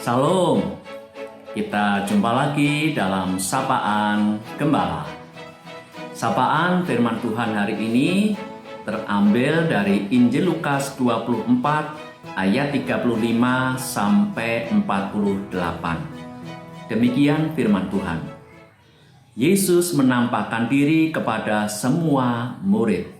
Salam, kita jumpa lagi dalam Sapaan Gembala. Sapaan firman Tuhan hari ini terambil dari Injil Lukas 24 ayat 35 sampai 48. Demikian firman Tuhan. Yesus menampakkan diri kepada semua murid.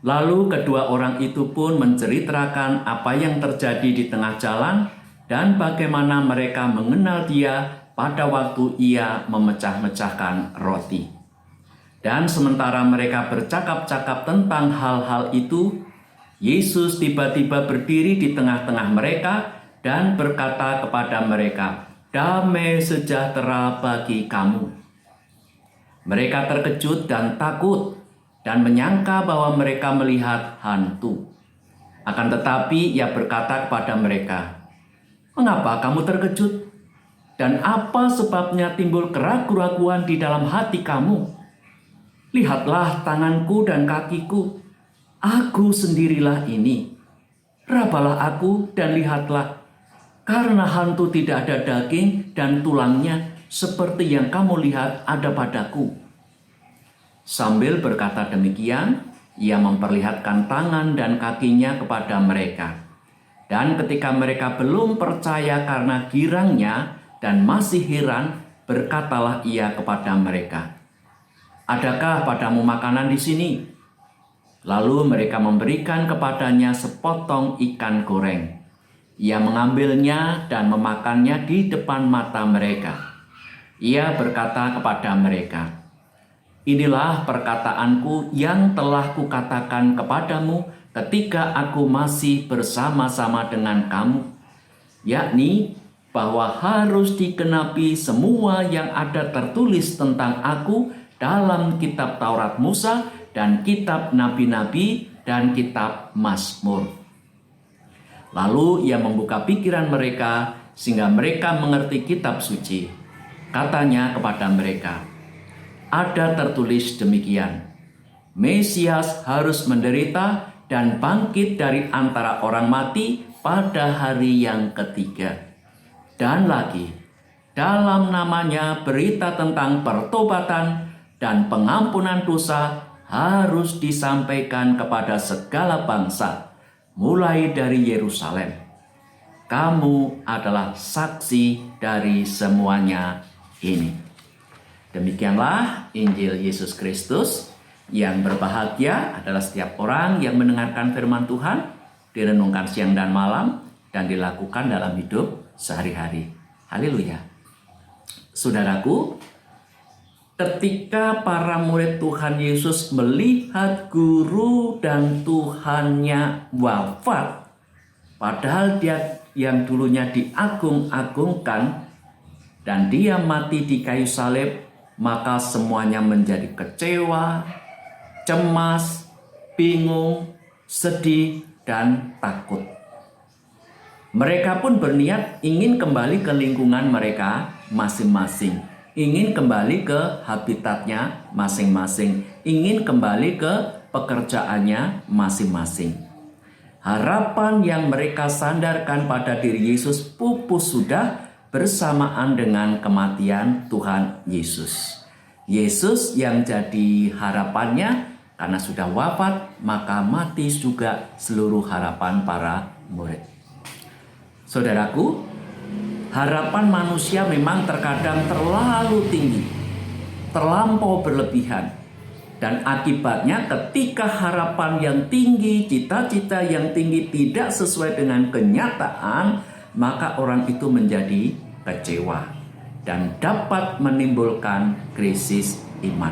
Lalu kedua orang itu pun menceritakan apa yang terjadi di tengah jalan dan bagaimana mereka mengenal Dia pada waktu Ia memecah-mecahkan roti. Dan sementara mereka bercakap-cakap tentang hal-hal itu, Yesus tiba-tiba berdiri di tengah-tengah mereka dan berkata kepada mereka, "Damai sejahtera bagi kamu." Mereka terkejut dan takut dan menyangka bahwa mereka melihat hantu. Akan tetapi Ia berkata kepada mereka, "Mengapa kamu terkejut? Dan apa sebabnya timbul keraguan-raguan di dalam hati kamu? Lihatlah tanganku dan kakiku. Aku sendirilah ini. Rabalah aku dan lihatlah. Karena hantu tidak ada daging dan tulangnya seperti yang kamu lihat ada padaku." Sambil berkata demikian, Ia memperlihatkan tangan dan kakinya kepada mereka. Dan ketika mereka belum percaya karena girangnya dan masih heran, berkatalah Ia kepada mereka, "Adakah padamu makanan di sini?" Lalu mereka memberikan kepadanya sepotong ikan goreng. Ia mengambilnya dan memakannya di depan mata mereka. Ia berkata kepada mereka, "Inilah perkataanku yang telah kukatakan kepadamu ketika aku masih bersama-sama dengan kamu, yakni bahwa harus digenapi semua yang ada tertulis tentang aku dalam kitab Taurat Musa dan kitab Nabi-Nabi dan kitab Mazmur." Lalu Ia membuka pikiran mereka sehingga mereka mengerti kitab suci. Katanya kepada mereka, "Ada tertulis demikian, Mesias harus menderita dan bangkit dari antara orang mati pada hari yang ketiga. Dan lagi, dalam namanya berita tentang pertobatan dan pengampunan dosa harus disampaikan kepada segala bangsa, mulai dari Yerusalem. Kamu adalah saksi dari semuanya ini." Demikianlah Injil Yesus Kristus. Yang berbahagia adalah setiap orang yang mendengarkan firman Tuhan, direnungkan siang dan malam, dan dilakukan dalam hidup sehari-hari. Haleluya. Saudaraku, ketika para murid Tuhan Yesus melihat guru dan Tuhannya wafat, padahal Dia yang dulunya diagung-agungkan dan Dia mati di kayu salib, maka semuanya menjadi kecewa, cemas, bingung, sedih, dan takut. Mereka pun berniat ingin kembali ke lingkungan mereka masing-masing, ingin kembali ke habitatnya masing-masing, ingin kembali ke pekerjaannya masing-masing. Harapan yang mereka sandarkan pada diri Yesus pupus sudah bersamaan dengan kematian Tuhan Yesus. Yesus yang jadi harapannya, karena sudah wafat, maka mati juga seluruh harapan para murid. Saudaraku, harapan manusia memang terkadang terlalu tinggi, terlampau berlebihan. Dan akibatnya ketika harapan yang tinggi, cita-cita yang tinggi tidak sesuai dengan kenyataan, maka orang itu menjadi kecewa dan dapat menimbulkan krisis iman.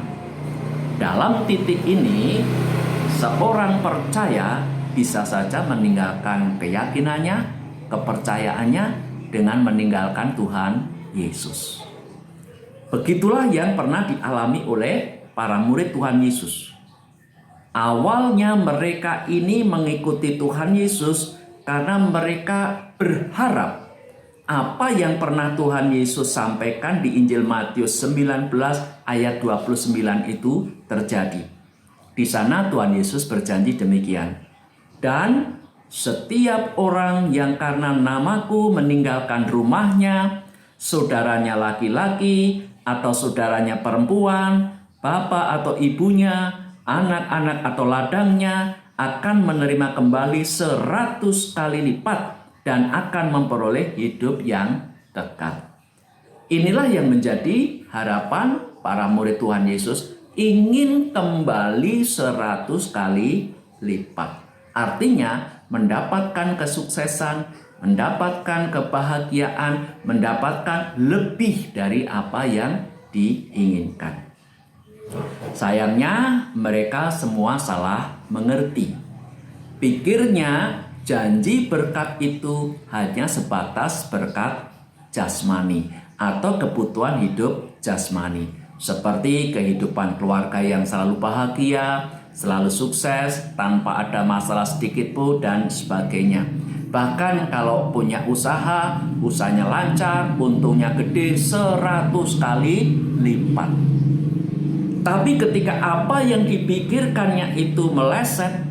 Dalam titik ini, seorang percaya bisa saja meninggalkan keyakinannya, kepercayaannya dengan meninggalkan Tuhan Yesus. Begitulah yang pernah dialami oleh para murid Tuhan Yesus. Awalnya mereka ini mengikuti Tuhan Yesus karena mereka berharap apa yang pernah Tuhan Yesus sampaikan di Injil Matius 19 ayat 29 itu terjadi. Di sana Tuhan Yesus berjanji demikian, "Dan Setiap orang yang karena namaku meninggalkan rumahnya, saudaranya laki-laki atau saudaranya perempuan, bapak atau ibunya, anak-anak atau ladangnya, akan menerima kembali 100 kali lipat dan akan memperoleh hidup yang kekal. Inilah yang menjadi harapan para murid Tuhan Yesus, ingin kembali 100 kali lipat. Artinya mendapatkan kesuksesan, mendapatkan kebahagiaan, mendapatkan lebih dari apa yang diinginkan. Sayangnya mereka semua salah mengerti. Pikirnya janji berkat itu hanya sebatas berkat jasmani atau kebutuhan hidup jasmani, seperti kehidupan keluarga yang selalu bahagia, selalu sukses, tanpa ada masalah sedikit pun dan sebagainya. Bahkan kalau punya usaha, usahanya lancar, untungnya gede 100 kali lipat. Tapi ketika apa yang dipikirkannya itu meleset,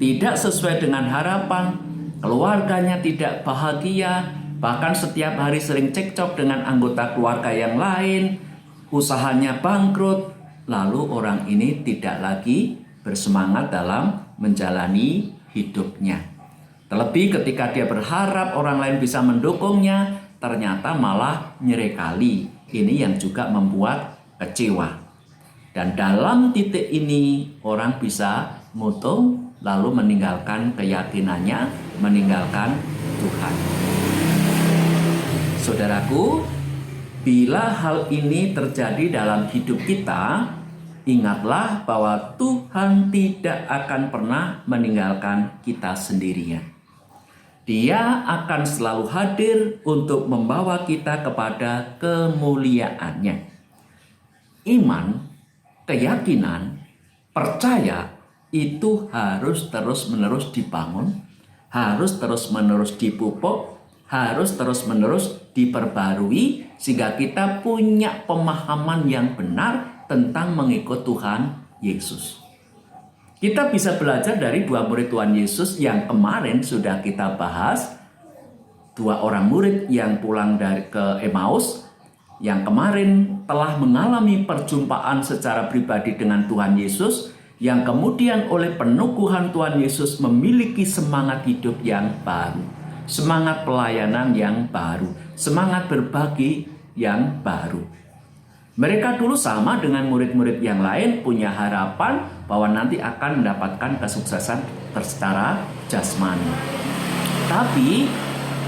tidak sesuai dengan harapan, keluarganya tidak bahagia, bahkan setiap hari sering cekcok dengan anggota keluarga yang lain, usahanya bangkrut, lalu orang ini tidak lagi bersemangat dalam menjalani hidupnya. Terlebih ketika dia berharap orang lain bisa mendukungnya, ternyata malah nyerekali. Ini yang juga membuat kecewa. Dan dalam titik ini orang bisa mutung lalu meninggalkan keyakinannya, meninggalkan Tuhan. Saudaraku, bila hal ini terjadi dalam hidup kita, ingatlah bahwa Tuhan tidak akan pernah meninggalkan kita sendirian. Dia akan selalu hadir untuk membawa kita kepada kemuliaannya. Iman, keyakinan, percaya itu harus terus-menerus dibangun, harus terus-menerus dipupuk, harus terus-menerus diperbarui sehingga kita punya pemahaman yang benar tentang mengikut Tuhan Yesus. Kita bisa belajar dari dua murid Tuhan Yesus yang kemarin sudah kita bahas, dua orang murid yang pulang ke Emmaus, yang kemarin telah mengalami perjumpaan secara pribadi dengan Tuhan Yesus, yang kemudian oleh peneguhan Tuhan Yesus memiliki semangat hidup yang baru, semangat pelayanan yang baru, semangat berbagi yang baru. Mereka dulu sama dengan murid-murid yang lain, punya harapan bahwa nanti akan mendapatkan kesuksesan secara jasmani. Tapi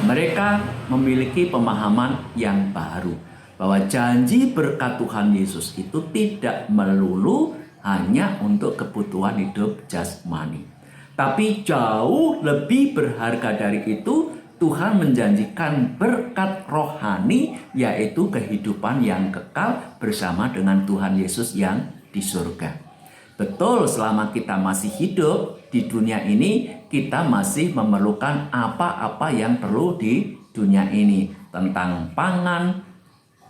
mereka memiliki pemahaman yang baru, bahwa janji berkat Tuhan Yesus itu tidak melulu hanya untuk kebutuhan hidup jasmani. Tapi jauh lebih berharga dari itu, Tuhan menjanjikan berkat rohani, yaitu kehidupan yang kekal bersama dengan Tuhan Yesus yang di surga. Betul, selama kita masih hidup di dunia ini, kita masih memerlukan apa-apa yang perlu di dunia ini, tentang pangan,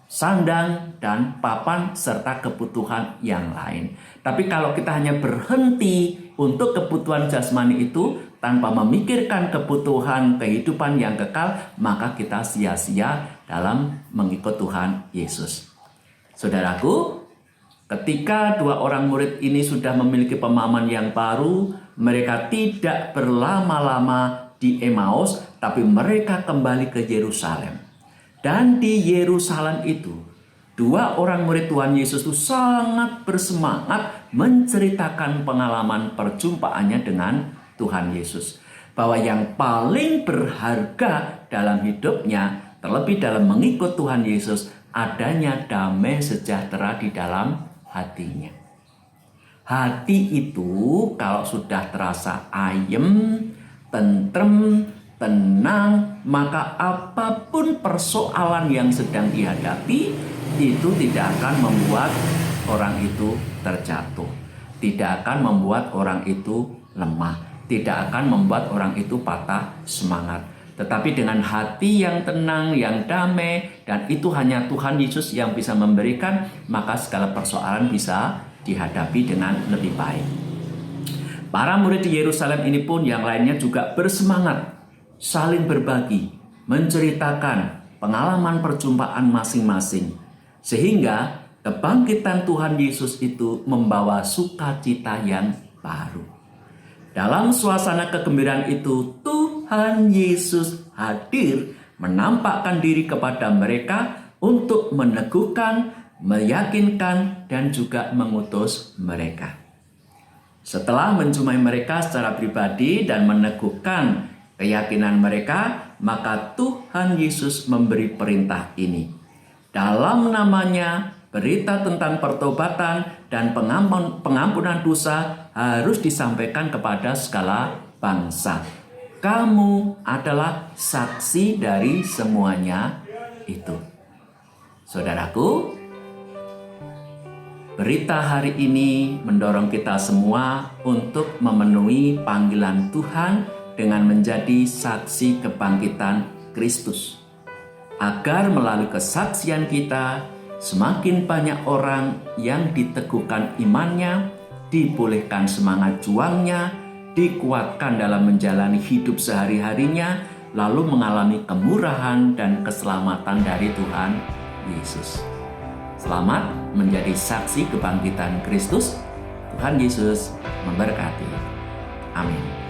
sandang, dan papan, serta kebutuhan yang lain. Tapi kalau kita hanya berhenti untuk kebutuhan jasmani itu tanpa memikirkan kebutuhan kehidupan yang kekal, maka kita sia-sia dalam mengikut Tuhan Yesus. Saudaraku, ketika dua orang murid ini sudah memiliki pemahaman yang baru, mereka tidak berlama-lama di Emmaus, tapi mereka kembali ke Yerusalem. Dan di Yerusalem itu, dua orang murid Tuhan Yesus itu sangat bersemangat menceritakan pengalaman perjumpaannya dengan Tuhan Yesus. Bahwa yang paling berharga dalam hidupnya, terlebih dalam mengikut Tuhan Yesus, adanya damai sejahtera di dalam hatinya. Hati itu kalau sudah terasa ayem, tentrem, tenang, maka apapun persoalan yang sedang dihadapi itu tidak akan membuat orang itu terjatuh, tidak akan membuat orang itu lemah, tidak akan membuat orang itu patah semangat. Tetapi dengan hati yang tenang, yang damai, dan itu hanya Tuhan Yesus yang bisa memberikan, maka segala persoalan bisa dihadapi dengan lebih baik. Para murid di Yerusalem ini pun yang lainnya juga bersemangat saling berbagi, menceritakan pengalaman perjumpaan masing-masing. Sehingga kebangkitan Tuhan Yesus itu membawa sukacita yang baru. Dalam suasana kegembiraan itu, Tuhan Yesus hadir menampakkan diri kepada mereka untuk meneguhkan, meyakinkan, dan juga mengutus mereka. Setelah menjumpai mereka secara pribadi dan meneguhkan keyakinan mereka, maka Tuhan Yesus memberi perintah ini. Dalam namanya, berita tentang pertobatan dan pengampunan dosa harus disampaikan kepada segala bangsa. Kamu adalah saksi dari semuanya itu. Saudaraku, berita hari ini mendorong kita semua untuk memenuhi panggilan Tuhan dengan menjadi saksi kebangkitan Kristus. Agar melalui kesaksian kita, semakin banyak orang yang diteguhkan imannya, dipulihkan semangat juangnya, dikuatkan dalam menjalani hidup sehari-harinya, lalu mengalami kemurahan dan keselamatan dari Tuhan Yesus. Selamat menjadi saksi kebangkitan Kristus. Tuhan Yesus memberkati. Amin.